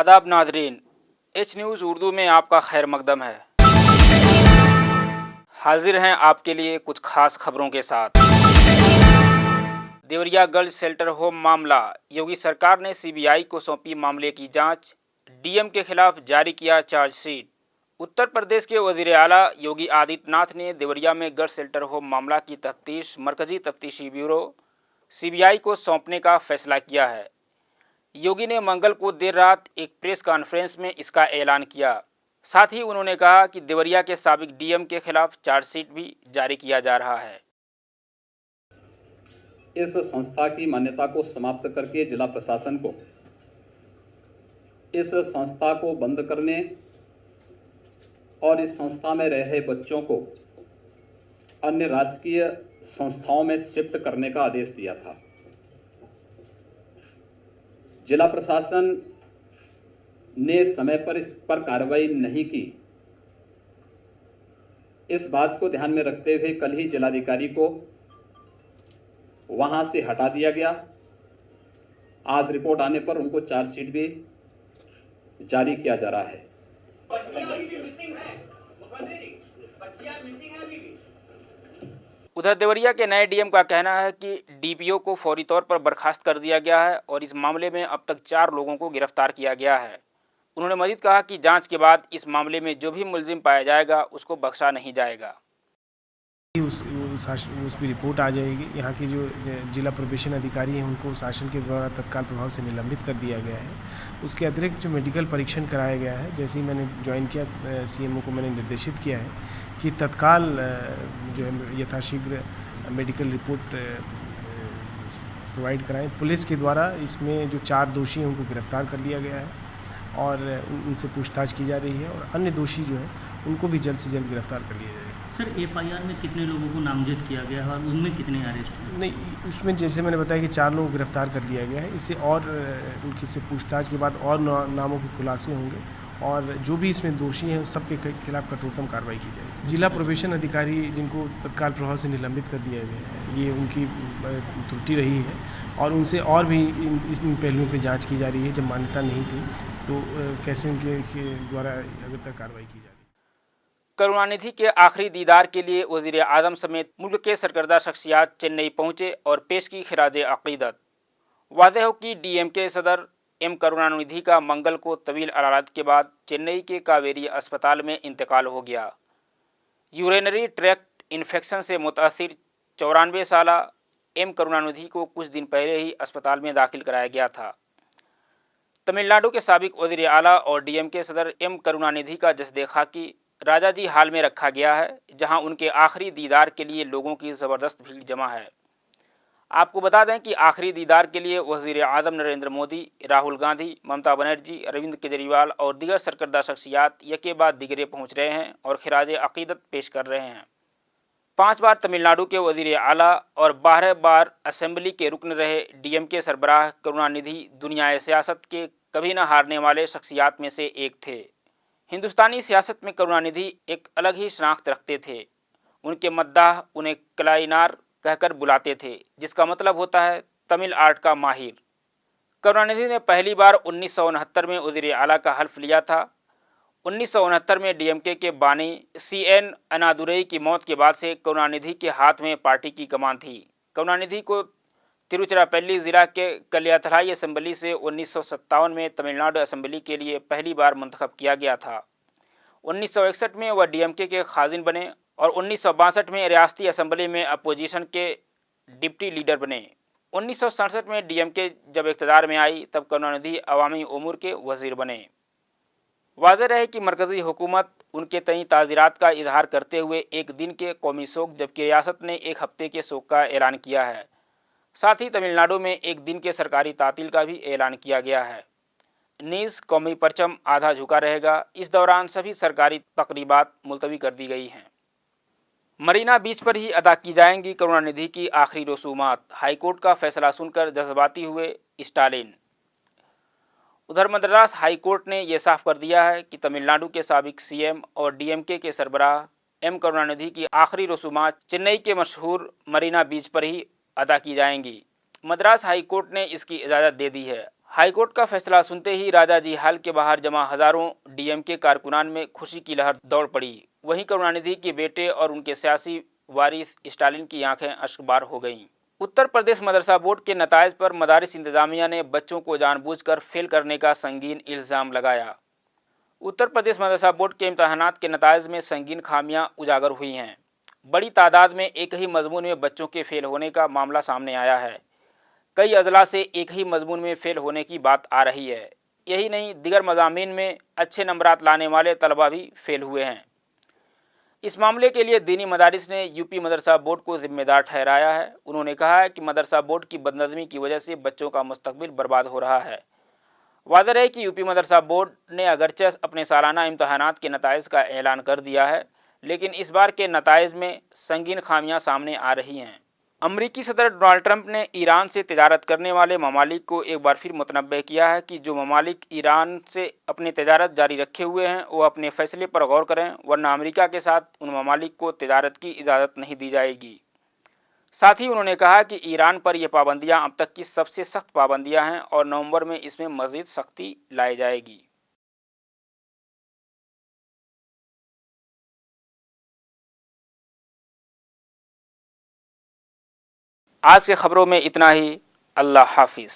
आदाब Nadreen, H news Urdu में आपका खैर मकदम है। हाजिर हैं आपके लिए कुछ खास खबरों के साथ। देवरिया गर्ल्स शेल्टर होम मामला, योगी सरकार ने सीबीआई को सौंपी मामले की जांच, डीएम के खिलाफ जारी किया चार्जशीट। उत्तर प्रदेश के वजीर आला योगी आदित्यनाथ ने देवरिया में गर्ल्स शेल्टर होम मामला की तफ्तीश मरकजी तफ्तीशी ब्यूरो सीबीआई को सौंपने का फैसला किया है। योगी ने मंगल को देर रात एक प्रेस कॉन्फ्रेंस में इसका ऐलान किया। साथ ही उन्होंने कहा कि देवरिया के साबिक डीएम के खिलाफ चार्जशीट भी जारी किया जा रहा है। इस संस्था की मान्यता को समाप्त करके जिला प्रशासन को इस संस्था को बंद करने और इस संस्था में रह रहे बच्चों को अन्य राजकीय संस्थाओं में शिफ्ट करने का आदेश दिया था। जिला प्रशासन ने समय पर इस पर कार्रवाई नहीं की। इस बात को ध्यान में रखते हुए कल ही जिलाधिकारी को वहां से हटा दिया गया। आज रिपोर्ट आने पर उनको चार्जशीट भी जारी किया जा रहा है। उधर देवरिया के नए डीएम का कहना है कि डीपीओ को फौरी तौर पर बर्खास्त कर दिया गया है और इस मामले में अब तक 4 लोगों को गिरफ्तार किया गया है। उन्होंने मजीद कहा कि जांच के बाद इस मामले में जो भी मुलजिम पाया जाएगा उसको बख्शा नहीं जाएगा। उस पर रिपोर्ट आ जाएगी। यहाँ की जो जिला प्रोबेशन अधिकारी हैं उनको शासन के द्वारा तत्काल प्रभाव से निलंबित कर दिया गया है। उसके अतिरिक्त जो मेडिकल परीक्षण कराया गया है, जैसे ही मैंने ज्वाइन किया सीएमओ को मैंने निर्देशित किया है कि तत्काल जो है यथाशीघ्र मेडिकल रिपोर्ट प्रोवाइड कराएं। पुलिस के द्वारा इसमें जो 4 दोषी हैं उनको गिरफ्तार कर लिया गया है और उनसे पूछताछ की जा रही है और अन्य दोषी जो हैं उनको भी जल्द से जल्द गिरफ्तार कर लिया जाएगा। सर, एफआईआर में कितने लोगों को नामजद किया गया है और उनमें कितने अरेस्ट हुए? नहीं, उसमें जैसे मैंने बताया कि 4 लोगों को गिरफ्तार कर लिया गया है। इससे और उनकी से पूछताछ के बाद और नामों के खुलासे होंगे और जो भी इसमें दोषी हैं उस सबके खिलाफ कठोरतम कार्रवाई की जाएगी। जिला प्रोबेशन अधिकारी जिनको तत्काल प्रभाव से निलंबित कर दिया गया है, ये उनकी त्रुटि रही है और उनसे और भी इन पहलुओं पर जाँच की जा रही है। जब मान्यता नहीं थी तो कैसे उनके द्वारा अगर तक कार्रवाई की जा रही है। करुणानिधि के आखिरी दीदार के लिए वज़ीर आज़म समेत मुल्क के सरकर्दा शख्सियात चेन्नई पहुंचे और पेश की खिराज अक़ीदत। वाज़ेह हो कि डीएमके सदर एम करुणानिधि का मंगल को तवील अलालत के बाद चेन्नई के कावेरी अस्पताल में इंतकाल हो गया। यूरिनरी ट्रैक्ट इन्फेक्शन से मुतासिर 94 साला एम करुणानिधि को कुछ दिन पहले ही अस्पताल में दाखिल कराया गया था। तमिलनाडु के साबिक वज़ीर आला और डीएमके सदर एम करुणानिधि का जसदे खाकी राजाजी हाल में रखा गया है, जहां उनके आखिरी दीदार के लिए लोगों की ज़बरदस्त भीड़ जमा है। आपको बता दें कि आखिरी दीदार के लिए वज़ीर आज़म नरेंद्र मोदी, राहुल गांधी, ममता बनर्जी, अरविंद केजरीवाल और दीगर सरकर्दा शख्सियात यके बाद दिगरे पहुंच रहे हैं और खिराज अक़ीदत पेश कर रहे हैं। 5 बार तमिलनाडु के वज़ीर आला और 12 बार असेंबली के रुकन रहे डीएमके सरबराह करुणानिधि दुनिया सियासत के कभी न हारने वाले शख्सियात में से एक थे। हिंदुस्तानी सियासत में करुणानिधि एक अलग ही शनाख्त रखते थे। उनके मद्दाह उन्हें क्लाइनार कहकर बुलाते थे, जिसका मतलब होता है तमिल आर्ट का माहिर। करुणानिधि ने पहली बार 1969 में वज़ीर आला का हल्फ लिया था। 1969 में डीएमके के बानी CN अन्नादुरई की मौत के बाद से करुणानिधि के हाथ में पार्टी की कमान थी। करुणानिधि को तिरुचिरापल्ली ज़िला के कलियाथलाई असेंबली से 1957 में तमिलनाडु असेंबली के लिए पहली बार मंतखब किया गया था। 1961 में वह डीएमके के खाजिन बने और 1962 में रियासती असेंबली में अपोजिशन के डिप्टी लीडर बने। 1967 में डीएमके जब इक़्तिदार में आई तब करुणानिधि अवामी उमूर के वज़ीर बने। वाज़ेह रहे कि मरकज़ी हुकूमत उनके तय ताज़ीरात का इजहार करते हुए एक दिन के कौमी शोक जबकि रियासत ने 1 हफ्ते के शोक का ऐलान किया है। साथ ही तमिलनाडु में 1 दिन के सरकारी तातील का भी ऐलान किया गया है। नीज़ कौमी परचम आधा झुका रहेगा। इस दौरान सभी सरकारी तकरीबात मुलतवी कर दी गई हैं। मरीना बीच पर ही अदा की जाएंगी करुणानिधि की आखिरी रसूमात। हाईकोर्ट का फैसला सुनकर जज्बाती हुए स्टालिन। उधर मद्रास हाईकोर्ट ने यह साफ कर दिया है कि तमिलनाडु के साबिक सीएम और डीएमके के सरबराह एम करुणानिधि की आखिरी रसूमात चेन्नई के मशहूर मरीना बीच पर ही अदा की जाएंगी। मद्रास हाई कोर्ट ने इसकी इजाज़त दे दी है। हाईकोर्ट का फैसला सुनते ही राजाजी हाल के बाहर जमा हजारों डीएमके कारकुनान में खुशी की लहर दौड़ पड़ी। वहीं करुणानिधि के बेटे और उनके सियासी वारिस स्टालिन की आंखें अश्कबार हो गईं। उत्तर प्रदेश मदरसा बोर्ड के नताइज पर मदारिस इंतजामिया ने बच्चों को जानबूझकर फेल करने का संगीन इल्ज़ाम लगाया। उत्तर प्रदेश मदरसा बोर्ड के इम्तहानात के नताइज में संगीन खामियां उजागर हुई हैं। बड़ी तादाद में एक ही मजमून में बच्चों के फेल होने का मामला सामने आया है। कई अजला से एक ही मजमून में फेल होने की बात आ रही है। यही नहीं, दिगर मज़ामीन में अच्छे नंबरात लाने वाले तलबा भी फेल हुए हैं। इस मामले के लिए दीनी मदारिस ने यूपी मदरसा बोर्ड को जिम्मेदार ठहराया है। उन्होंने कहा है कि मदरसा बोर्ड की बदनज़मी की वजह से बच्चों का मुस्तकबिल बर्बाद हो रहा है। वाज़ेह है कि यूपी मदरसा बोर्ड ने अगरचे अपने सालाना इम्तहानात के नताइज का ऐलान कर दिया है, लेकिन इस बार के नताइज में संगीन खामियां सामने आ रही हैं। अमरीकी सदर डोनाल्ड ट्रंप ने ईरान से तिजारत करने वाले ममालिक को एक बार फिर मुतनब्बह किया है कि जो ममालिक ईरान से अपनी तिजारत जारी रखे हुए हैं वो अपने फैसले पर गौर करें, वरना अमेरिका के साथ उन ममालिक को तिजारत की इजाज़त नहीं दी जाएगी। साथ ही उन्होंने कहा कि ईरान पर ये पाबंदियां अब तक की सबसे सख्त पाबंदियां हैं और नवंबर में इसमें मज़ीद सख्ती लाई जाएगी। आज के खबरों में इतना ही। अल्लाह हाफिज़।